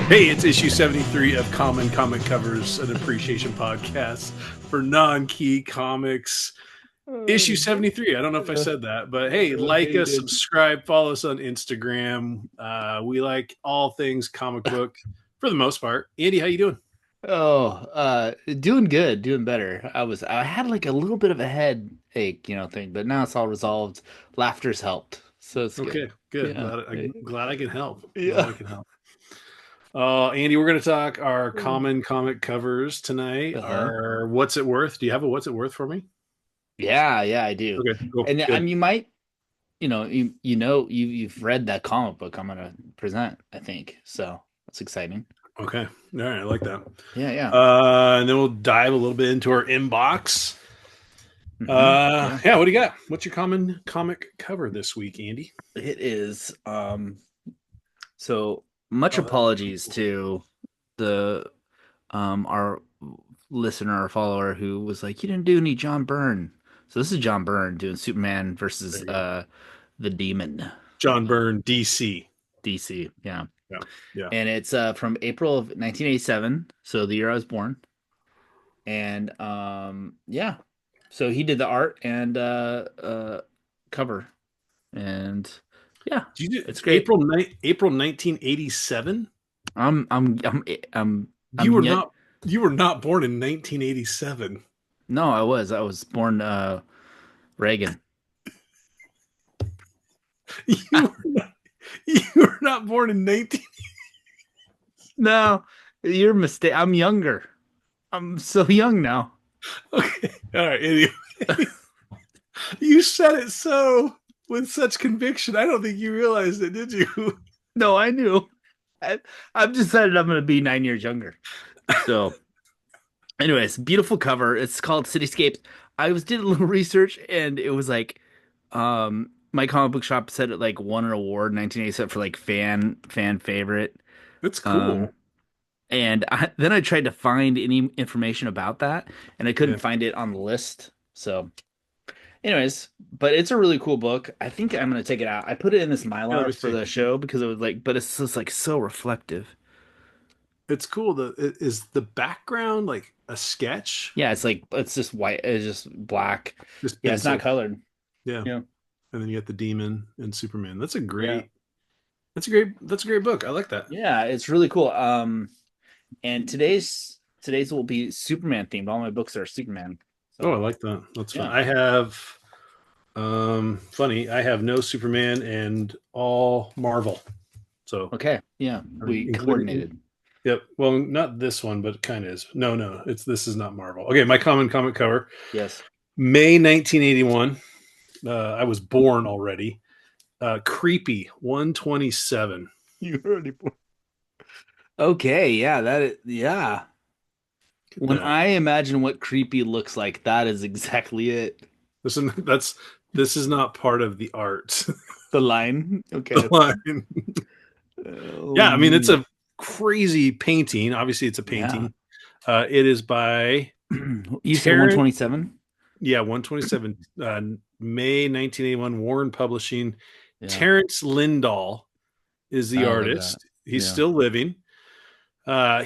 Hey, it's issue 73 of Common Comic Covers, an appreciation podcast for non-key comics. Issue 73. I don't know if I said that, but hey, like us, subscribe, follow us on Instagram. We like all things comic book for the most part. Andy, how you doing? Doing good, doing better. I had like a little bit of a headache, thing, but now it's all resolved. Laughter's helped, so it's good. Okay, good. Yeah. Glad I can help. Glad Yeah. I can help. Andy, we're going to talk our common comic covers tonight. Uh-huh. Our What's It Worth? Do you have a What's It Worth for me? Yeah, I do. Okay, cool, And good. you might, you've read that comic book I'm gonna present, I think. So that's exciting. Okay, all right, I like that. Yeah. And then we'll dive a little bit into our inbox. Yeah. Yeah, what do you got? What's your common comic cover this week, Andy? It is. So much Oh, apologies to the our listener or follower who was like, you didn't do any John Byrne. So this is John Byrne doing Superman there versus you go. the Demon. John Byrne, DC. DC, yeah. Yeah, yeah. And it's from April of 1987, so the year I was born. And yeah. So he did the art and cover. And yeah, Do you do it's great. April 1987? I'm I'm I'm I'm You I'm were yet not you were not born in 1987. no, I was born Reagan. You were not, you were not born in 19. No, you're mistake. I'm younger. I'm so young now. Okay. All right. Anyway, you said it so with such conviction. I don't think you realized it, did you? No, I knew. I, I've decided I'm going to be 9 years younger. So, anyways, beautiful cover. It's called Cityscapes. I was did a little research and it was like, my comic book shop said it like won an award in 1987 for like fan favorite. That's Um, cool. then I tried to find any information about that and I couldn't Yeah. find it on the list. So, anyways, but it's a really cool book. I think I'm gonna take it out. I put it in this Yeah, let Mylar me for see. the show because it was like, but it's just like so reflective. It's cool. Is the background like a sketch? Yeah, it's like it's just white. It's just black. Just Yeah, it's not pencil. colored. Yeah. Yeah, And then you got the demon and Superman. yeah, That's a great book. I like that. yeah. It's really cool. And today's will be Superman themed. All my books are Superman. Oh, I So like that. That's fun. yeah. I have funny, I have no Superman and all Marvel. So Okay. Yeah, we including coordinated. yep. Well, not this one, but it kind of is. No, this is not Marvel. Okay, my common comic cover. Yes. May 1981. I was born already. Creepy 127. You already. Okay. Yeah. Yeah. Look at When that. I imagine what creepy looks like, that is exactly it. This is not part of the art. The line. Okay. The line. Yeah, I mean it's Um, a crazy painting. Obviously, it's a yeah. painting. It is by You said Terrence. 127? Yeah, 127. May 1981. Warren Publishing. Yeah. Terrence Lindahl is the Oh, look at that. artist. He's Yeah. still living.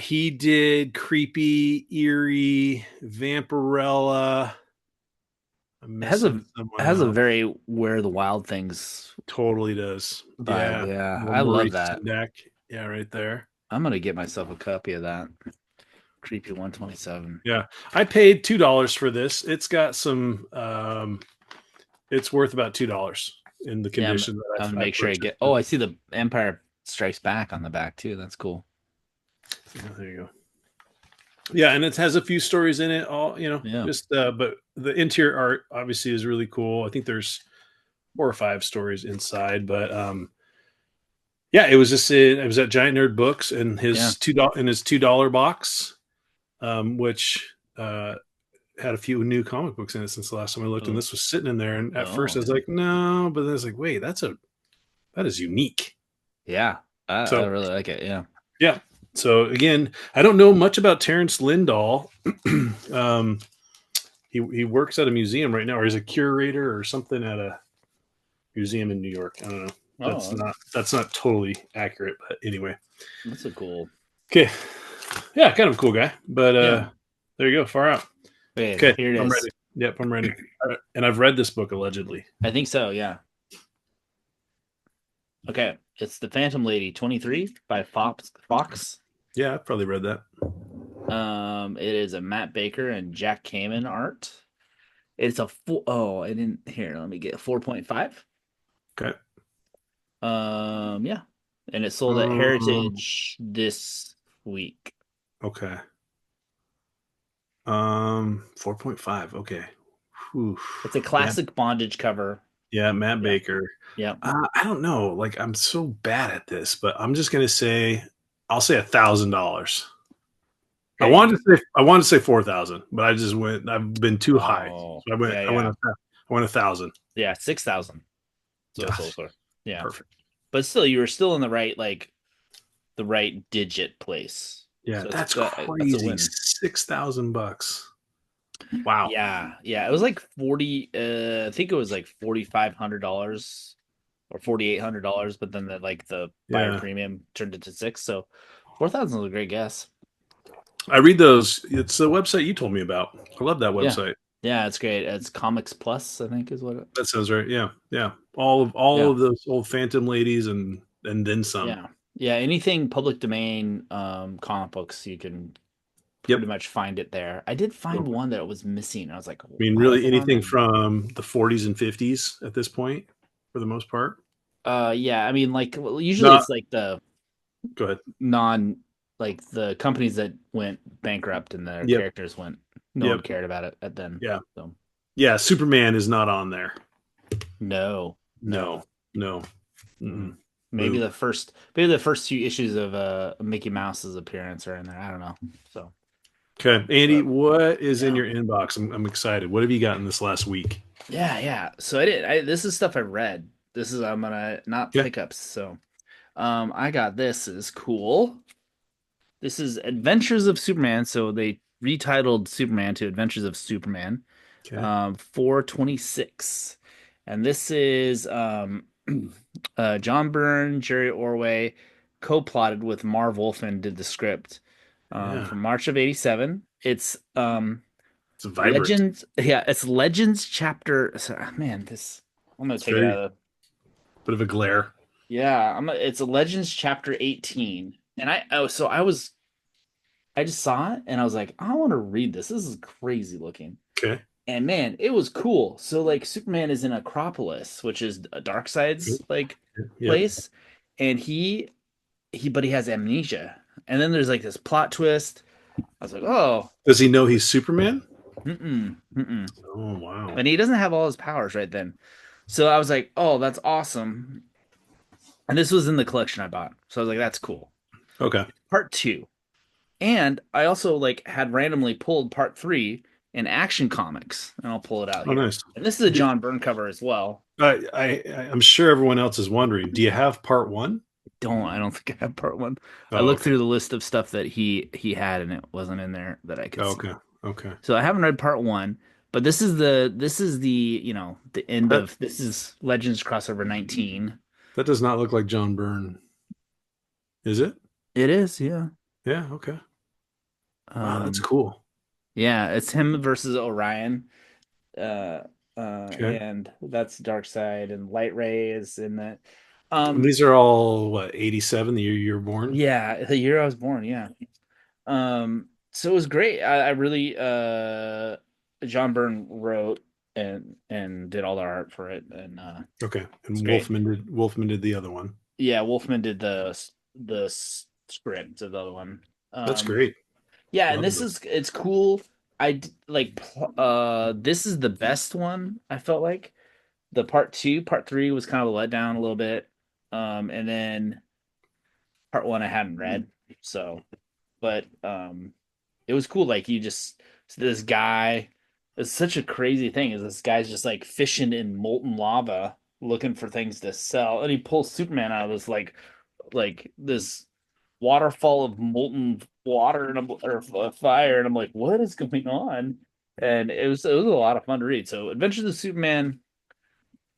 He did creepy, eerie, Vampirella. I'm It has a missing it someone has a else. very Where the Wild Things Totally does. vibe. Yeah. Yeah. Well, I love Maurice that. Sendak. Yeah, right there. I'm gonna get myself a copy of that. Creepy 127. Yeah. I paid $2 for this. It's got some it's worth about $2 in the Yeah, condition I'm that gonna I make sure I purchased get. Oh, it. I see the Empire Strikes Back on the back too. That's cool. Yeah, there you go. Yeah, and it has a few stories in it. All Yeah. just but the interior art obviously is really cool. I think there's 4 or 5 stories inside, but yeah, it was at Giant Nerd Books and Yeah. his $2 box, which had a few new comic books in it since the last time I looked, and Oh. this was sitting in there. And at first, I Oh. was like, no, but then I was like, wait, that is unique. Yeah. I So really like it. Yeah. yeah. So again, I don't know much about Terrence Lindahl. um, he works at a museum right now, or he's a curator or something at a museum in New York. I don't know. Oh, That's not totally accurate, but anyway. that's so cool. Okay. Yeah, kind of a cool guy. But Yeah. there you go. Far out. Okay, Okay, here it I'm is. ready. Yep, I'm ready. All right. And I've read this book allegedly. I think so, yeah. Okay. It's The Phantom Lady 23 by Fox. Yeah, I've probably read that. It is a Matt Baker and Jack Kamen art. It's a I didn't here, let me get 4.5. Okay. Yeah. And it sold at Um, Heritage this week. okay. 4.5. Okay. Whew. It's a Matt, classic bondage cover. yeah, Matt Yeah. Baker. Yeah. I don't know. Like, I'm so bad at this, but I'm just gonna say, I'll say $1,000. Okay. I wanted to say 4,000, but I just went. I've been too high, Oh, so yeah, I went yeah. I went 1,000. Yeah, 6,000. So it sold Gosh, for. Yeah. perfect. But still, you were still in the right, like, the right digit place. Yeah, So that's that's a crazy. win. $6,000. Wow. Yeah, yeah. It was like 40 I think it was like $4,500 or $4,800, but then the buyer Yeah, premium turned it to six. So 4,000 was a great guess. I read those. It's the website you told me about. I love that Yeah. website. Yeah, it's great. It's Comics Plus, I think is what it. That sounds right. Yeah, yeah. All Yeah. of those old Phantom ladies and then some. Yeah. Yeah, anything public domain comic books you can Yep. pretty much find it there. I did find Okay. one that was missing. I was like, I mean, why is really it on anything there? from the 40s and 50s at this point, for the most part. Yeah, I mean, like, well, usually Not. it's like the Go ahead. non like the companies that went bankrupt and their Yep. characters went, no one Yep. cared about it at then. Yeah. So Yeah. Superman is not on there. no, No. no. No. Mm-mm. Mm-mm. Boo. Maybe the first few issues of Mickey Mouse's appearance are in there. I don't know. So Okay, Andy, but what is in yeah. your inbox? I'm excited. What have you gotten this last week? Yeah, yeah. So this is stuff I read. This is I'm gonna not Yeah. pickups. So I got this is cool. This is Adventures of Superman. So they retitled Superman to Adventures of Superman. Okay. 426. And this is John Byrne, Jerry Orway co-plotted with Marv Wolfman did the script Yeah. from March of 87. It's It's vibrant. It's Legends chapter. Man, this I'm gonna It's take it very out of. bit of a glare. Yeah, it's a Legends chapter 18. And I just saw it and I was like, I want to read this. This is crazy looking. Okay. And man, it was cool. So like Superman is in Acropolis, which is a Darkseid's like Yep. place, and but he has amnesia. And then there's like this plot twist. I was like, oh, Does he know he's Superman? mm-mm, mm-mm. Oh wow. And he doesn't have all his powers right then. So I was like, oh, that's awesome. And this was in the collection I bought. So I was like, that's cool. Okay. Part two. And I also like had randomly pulled part three in Action Comics, and I'll pull it out Oh here. nice. And this is a John Byrne cover as well. I'm sure everyone else is wondering. Do you have part one? I don't think I have part one. I Oh looked okay. through the list of stuff that he had, and it wasn't in there that I could Oh, see. okay. Okay. So I haven't read part one, but this is the the end That of this is Legends crossover 19. that does not look like John Byrne, is it? It is, yeah. Yeah. Okay. Wow, that's Um, cool. yeah, it's him versus Orion. Uh, Okay. and that's Dark Side and Light Ray is in that. And these are all what 87, the year you were born. Yeah, the year I was born, yeah. So it was great. I really John Byrne wrote and did all the art for it, and Okay. it's And great. Wolfman did the other one. Yeah, Wolfman did the script of the other one. That's Um, great. yeah, and Love this this. is it's cool. This is the best one. I felt like the part three was kind of a letdown a little bit, and then part one I hadn't read, so but it was cool. Like you just this guy. It's such a crazy thing. Is this guy's just like fishing in molten lava, looking for things to sell, and he pulls Superman out of this like this waterfall of molten water and or fire, and I'm like, what is going on? And it was a lot of fun to read. So Adventures of Superman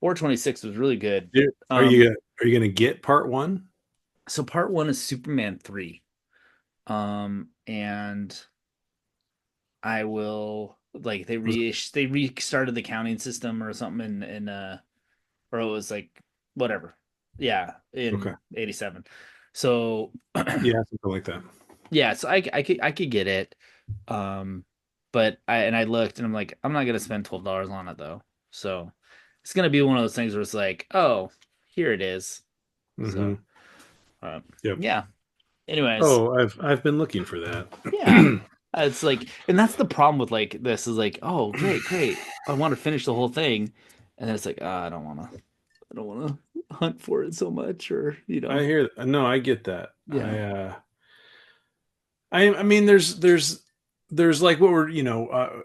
426 was really good. Are Um, you are you gonna get part one? so part one is Superman 3. And I will like they restarted the counting system or something in or it was like whatever. Yeah, Okay. in 87. So Yeah, something like that. yeah, so I could get it. Um but I looked and I'm like, I'm not gonna spend $12 on it though. So it's gonna be one of those things where it's like, oh, here it is. Mm-hmm. So uh, Yep. yeah. Anyways, Oh, I've been looking for that. yeah. It's like, and that's the problem with like this is like, oh, great, great. I want to finish the whole thing. And then it's like, I don't wanna hunt for it so much, or I hear. No, I get that. yeah. I mean, there's like what we're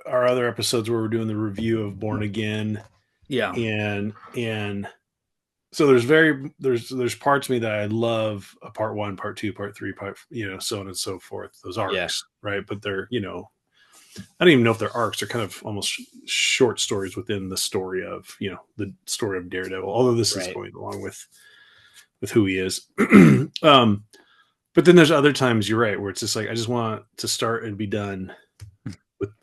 our other episodes where we're doing the review of Born Again, Yeah. and so there's parts of me that I love, part one, part two, part three, part so on and so forth. Those Yeah. arcs, right? But they're I don't even know if they're arcs. They're kind of almost short stories within the story of the story of Daredevil. Although this is Right. going along with who he is. um, but then there's other times you're right where it's just like I just want to start and be done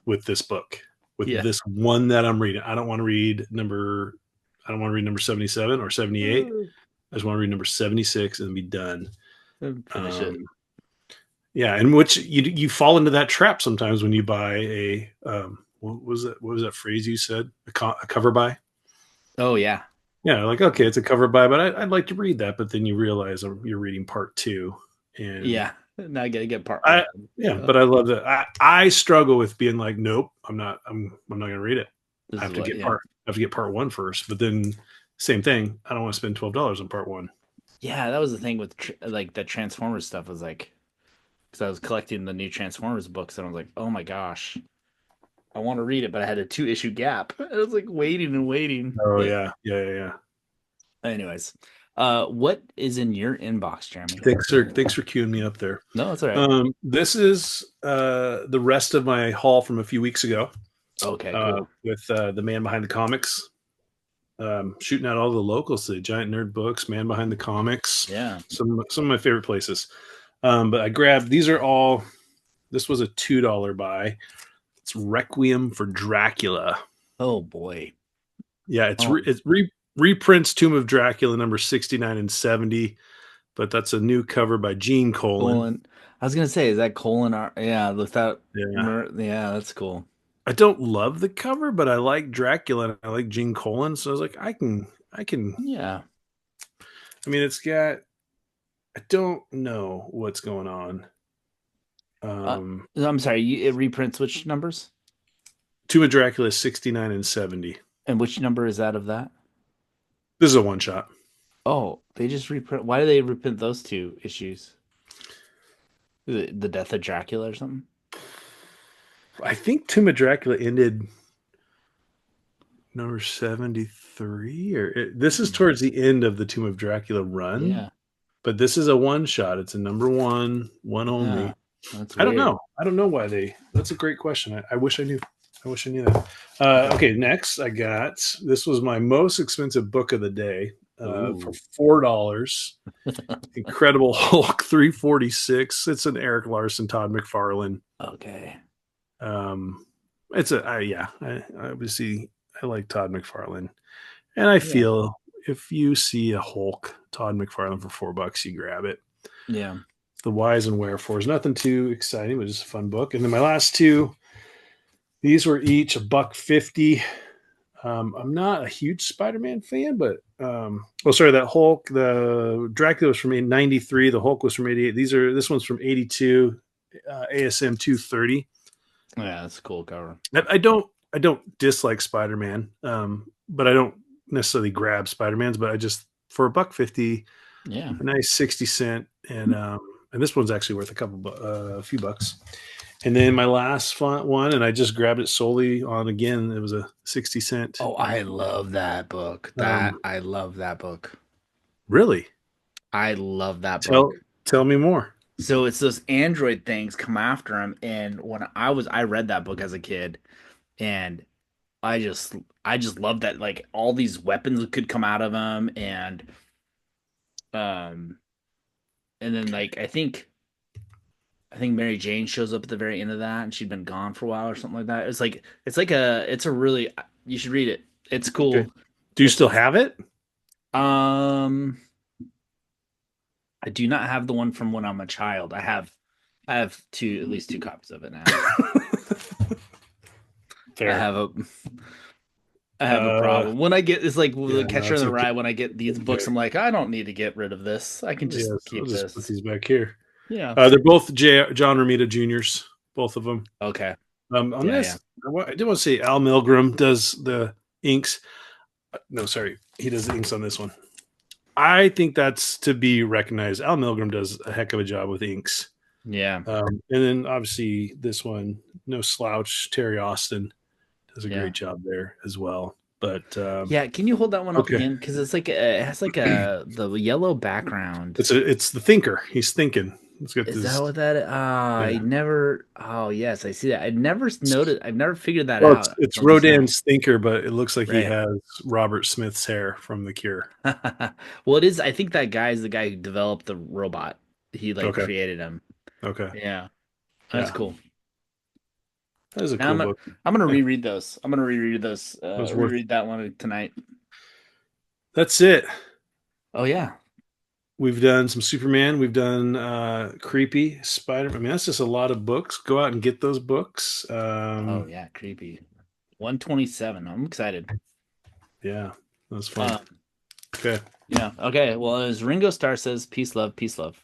with this book, with Yeah. this one that I'm reading. I don't want to read number 77 or 78. I just want to read number 76 and be done. Finish it. Um, yeah, and which you fall into that trap sometimes when you buy a what was that phrase you said, a cover buy. Oh yeah. Yeah, like okay, it's a cover buy, but I'd like to read that. But then you realize you're reading part two, and Yeah. Now I gotta get part I one. yeah, but I love that. I struggle with being like, nope, I'm not going to read it. This I is have to what, get yeah. part one first. But then same thing. I don't want to spend $12 on part one. Yeah, that was the thing with like the Transformers stuff was like, because I was collecting the new Transformers books and I was like, oh my gosh, I want to read it, but I had a 2 issue gap. I was like waiting and waiting. Oh But yeah, yeah. anyways, what is in your inbox, Jeremy? Thanks for queuing me up there. No, that's all right. This is the rest of my haul from a few weeks ago Okay, cool. with the man behind the comics. Shooting out all the locals, the Giant Nerd Books, Man Behind the Comics, Yeah. some of my favorite places. But I grabbed these are all. This was a $2 buy. It's Requiem for Dracula. Oh boy. Yeah, Oh, reprints Tomb of Dracula number 69 and 70, but that's a new cover by Gene Colan. colon. I was gonna say, is that colon? Yeah, without. Yeah, Yeah, that's cool. I don't love the cover, but I like Dracula and I like Gene Colan, so I was like, I can. Yeah. I mean, it's got. I don't know what's going on. Uh, Um, I'm sorry. It reprints which numbers? Tomb of Dracula is 69 and 70. And which number is that of that? This is a one shot. Oh, they just reprint. Why do they reprint those 2 issues? The death of Dracula or something? I think Tomb of Dracula ended number 73 this is towards the end of the Tomb of Dracula run, Yeah. but this is a one shot. It's a number one only. Yeah. That's I don't weird. know. I don't know why that's a great question. I wish I knew. I wish I knew that. Okay, next I got this was my most expensive book of the day for Ooh. $4. Incredible Hulk 346. It's an Eric Larson, Todd McFarlane. Okay. Um, it's I obviously I like Todd McFarlane, and I Yeah. feel if you see a Hulk Todd McFarlane for $4, you grab it. Yeah. The whys and wherefores, nothing too exciting, but just a fun book. And then my last two, these were each $1.50. I'm not a huge Spider-Man fan, but sorry, that Hulk, the Dracula was from 93, the Hulk was from 88. This one's from 82, ASM 230. Yeah, that's a cool cover. I don't dislike Spider-Man, but I don't necessarily grab Spider-Man's. But I just for $1.50, Yeah. a nice 60 cent, and this one's actually worth a few bucks. And then my last one, and I just grabbed it solely on again. It was a 60 cent. Oh, I love that book. I love that book. Really? I love that book. Tell me more. So it's those android things come after him, and I read that book as a kid, and I just love that like all these weapons could come out of him, um, and then like I think Mary Jane shows up at the very end of that, and she'd been gone for a while or something like that. It's a really, you should read it. It's Okay. cool. Do you still It's have it? um, I do not have the one from when I'm a child. I have at least two copies of it now. I Fair. have a I have a Uh, problem when I get it's like yeah, the no, Catcher in it's the okay. Rye. When I get these books, Okay. I'm like, I don't need to get rid of this. I can just Yes, I'll keep just put this. these back here. Yeah. They're both John Romita Juniors, both of them. Okay. On Yeah. Yeah. this, I did want to say Al Milgrom does the inks. No, sorry, he does the inks on this one. I think that's to be recognized. Al Milgrom does a heck of a job with inks. Yeah. And then obviously this one, no slouch, Terry Austin does a Yeah. great job there as well. But Yeah. Can you hold that one up okay, again? Because it's like it has like a the yellow background. it's the thinker. He's thinking. It's got Is that this. what that is? I Yeah. never. Oh yes, I see that. I never noted. I've never figured that Well, out it's until just now. Rodin's thinker, but it looks like he Right. has Robert Smith's hair from The Cure. Well, it is. I think that guy is the guy who developed the robot. He like Okay. created him. Okay. Yeah, that's Yeah. cool. That is a Now cool book. I'm gonna Hey, reread those. I'm gonna reread those. that was worth. Reread that one tonight. That's it. Oh yeah. We've done some Superman. We've done creepy Spider. I mean, that's just a lot of books. Go out and get those books. Oh yeah. Creepy. 127. I'm excited. Yeah, that was fun. Um. Okay. Yeah. Okay. Well, as Ringo Starr says, peace, love, peace, love.